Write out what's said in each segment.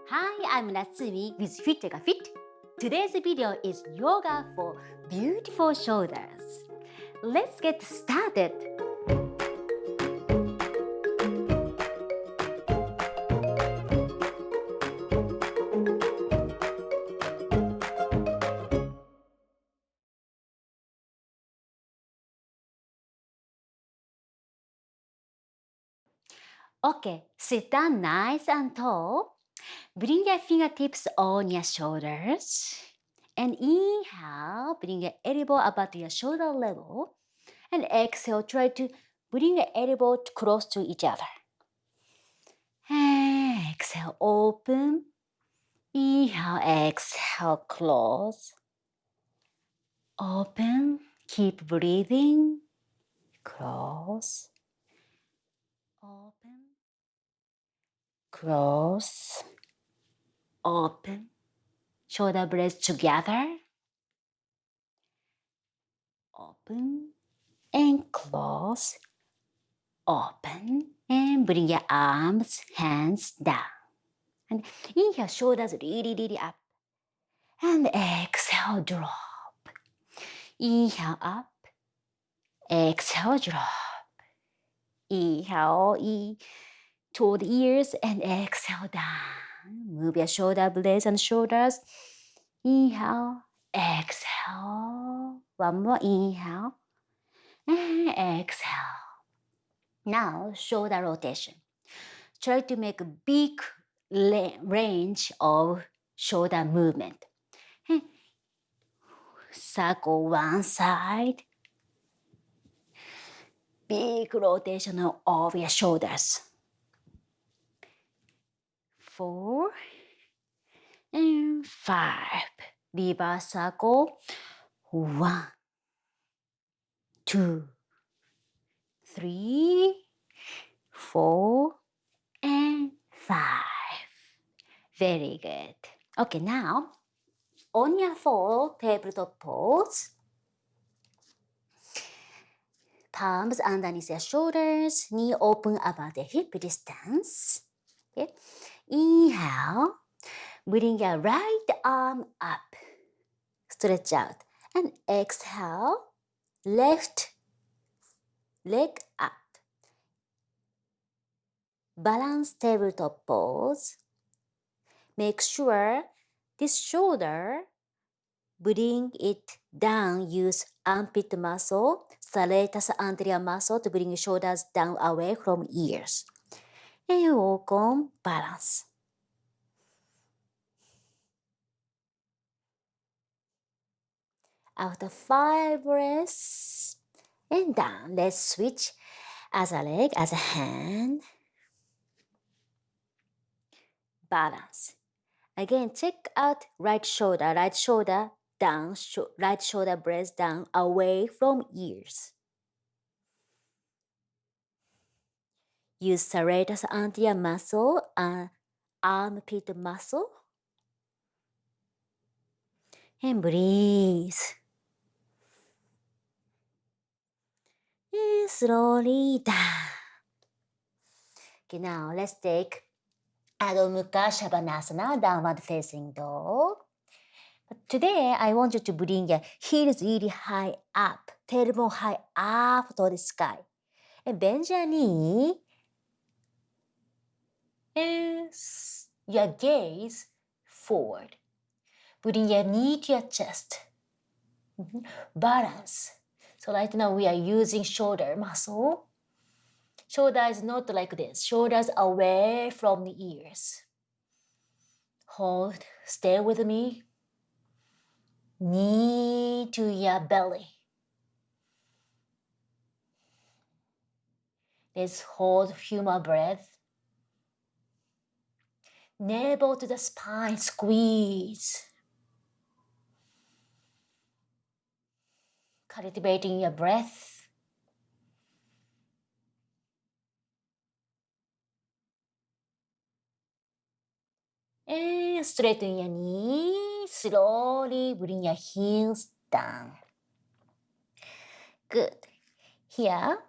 Hi, I'm Natsumi with fitYOGAfit. Today's video is yoga for beautiful shoulders. Let's get started. Okay, sit down nice and tall. Bring your fingertips on your shoulders. And inhale, bring your elbow about your shoulder level. And exhale, try to bring your elbow close to each other. And exhale, open. Inhale, exhale, close. Open, keep breathing. Close. Open. Close. Open. Shoulder blades together. Open and close. Open and bring your arms, hands down. And inhale, shoulders really up. And exhale, drop. Inhale up. Exhale, drop. Inhale, toward the ears and exhale down. Move your shoulder blades and shoulders. Inhale, exhale. One more inhale and exhale. Now, shoulder rotation. Try to make a big range of shoulder movement. Circle one side. Big rotation of your shoulders. 4 and 5. Reverse circle. 1, 2, 3, 4, and 5. Very good. Okay, now on your floor, tabletop pose. Palms underneath your shoulders, knee open about the hip distance. Okay. Inhale, bring your right arm up, stretch out, and exhale, left leg up. Balance tabletop pose. Make sure this shoulder, bring it down. Use armpit muscle, serratus anterior muscle to bring shoulders down away from ears. And walk on balance. After 5 breaths and down, let's switch as a leg, as a hand. Balance. Again, check out right shoulder down, right shoulder blades down away from ears. Use serratus anterior muscle and armpit muscle. And breathe. And slowly down. Okay, now let's take Adho Mukha Shavasana, downward facing dog. But today, I want you to bring your heels really high up, tailbone high up to the sky. And bend your knee. And your gaze forward. Bring your knee to your chest. Balance. So right now we are using shoulder muscle. Shoulder is not like this. Shoulders away from the ears. Hold. Stay with me. Knee to your belly. Let's hold few more breaths. Navel to the spine, squeeze. Cultivating your breath. And straighten your knees. Slowly bring your heels down. Good. Here,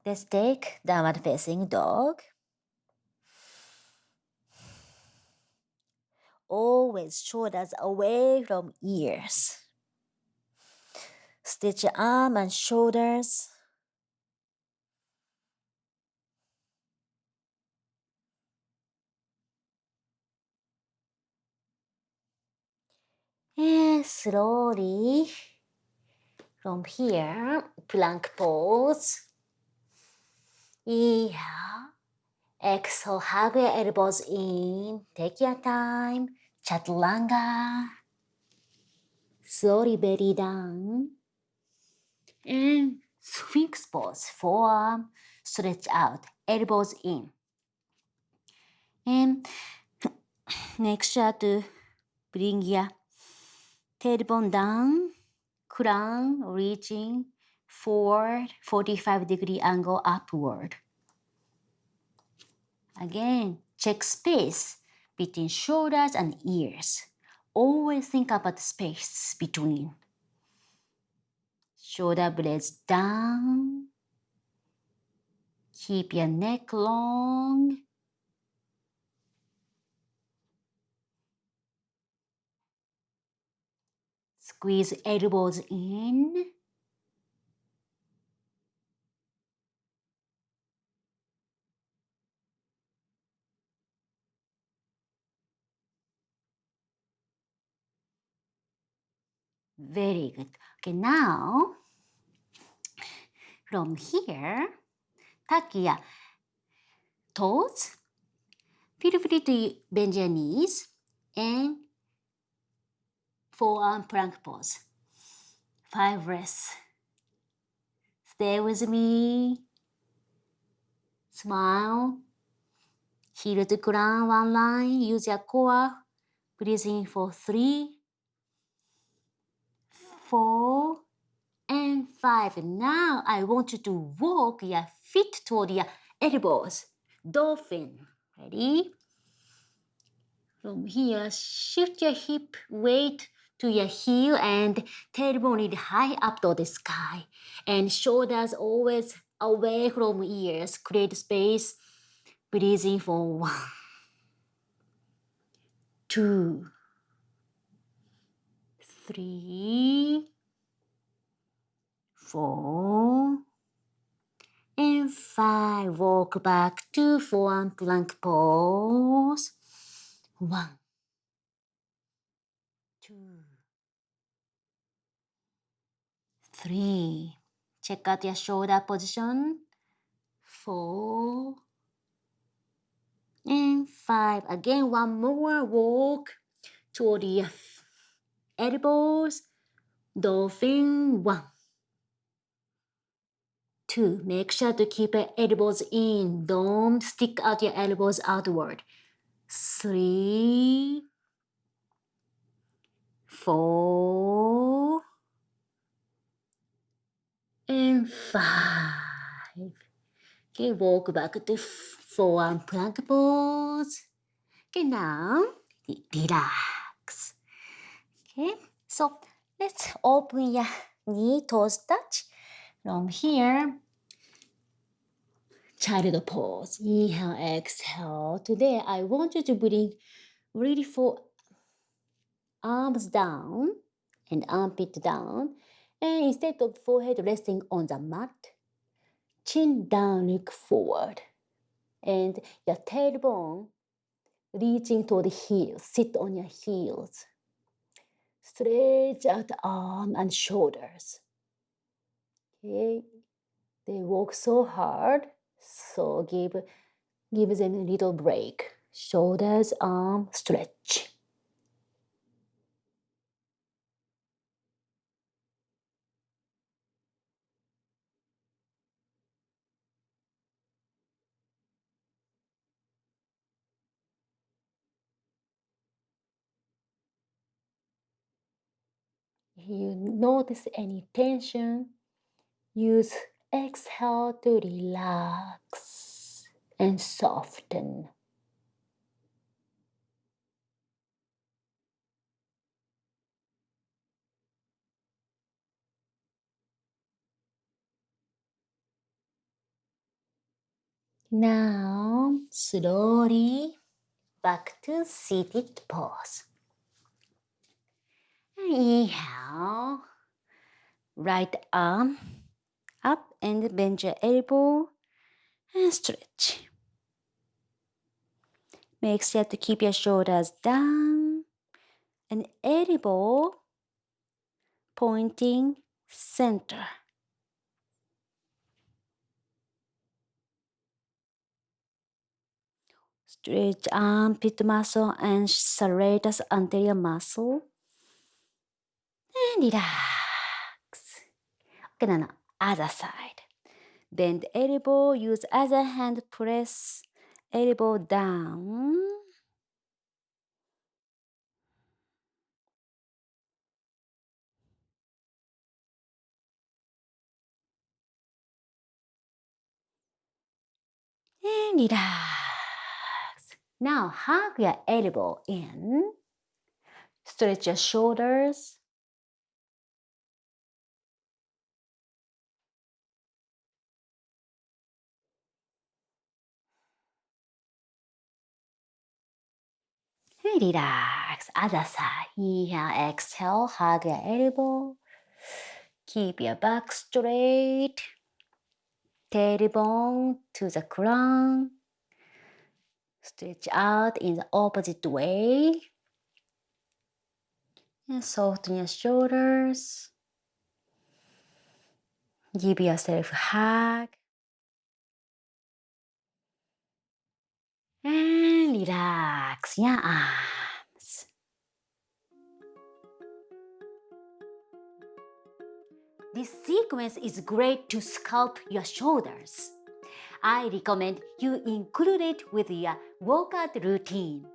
let's take downward facing dog. always shoulders away from ears. Stretch your arm and shoulders. And slowly from here, plank pose. Inhale. Exhale, hug your elbows in. Take your time. Chaturanga. Slowly belly down. And Sphinx pose. Forearm stretch out. Elbows in. And make sure to bring your tailbone down. Crown reaching forward. 45-degree angle upward. Again, check space between shoulders and ears. Always think about the space between. Shoulder blades down. Keep your neck long. Squeeze elbows in. Very good. Okay, now from here, tuck your toes. Feel free to bend your knees and forearm plank pose. 5 breaths. Stay with me. Smile. Heel to ground, one line. Use your core. Breathe in for 3, 4, and 5. Now I want you to walk your feet toward your elbows. Dolphin. Ready? From here, shift your hip weight to your heel and tailbone is high up to the sky. And shoulders always away from ears. Create space. Breathe in for 1, 2, 3, 4, and 5. Walk back to forearm plank pose. 1, 2, 3. Check out your shoulder position. 4 and 5. Again, one more walk toward your elbows. Dolphin. 1, 2. Make sure to keep your elbows in. Don't stick out your elbows outward. 3, 4, and 5. Okay, walk back to forearm plank pose. Okay, now relax. Okay, so let's open your knee toes touch. From here, child pose. Inhale, exhale. Today, I want you to bring really full arms down and armpit down. And instead of forehead resting on the mat, chin down, look forward. And your tailbone reaching toward the heels. Sit on your heels. Stretch out the arm and shoulders. Okay, they work so hard, so give them a little break. Shoulders, arm, stretch. If you notice any tension, use exhale to relax and soften. Now, slowly back to seated pose. Inhale. Right arm up and bend your elbow and stretch. Make sure to keep your shoulders down and elbow pointing center. Stretch armpit muscle and serratus anterior muscle. And relax. Okay, now other side. Bend elbow, use other hand, press elbow down. And relax. Now hug your elbow in. Stretch your shoulders. And relax. Other side. Inhale, exhale, hug your elbow. Keep your back straight. Tailbone to the crown. Stretch out in the opposite way. And soften your shoulders. Give yourself a hug. And relax your arms. This sequence is great to sculpt your shoulders. I recommend you include it with your workout routine.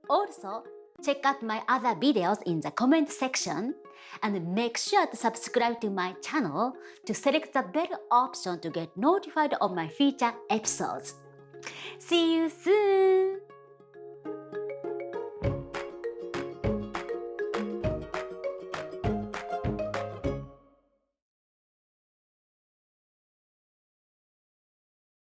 Also, check out my other videos in the comment section and make sure to subscribe to my channel to select the bell option to get notified of my future episodes. See you soon!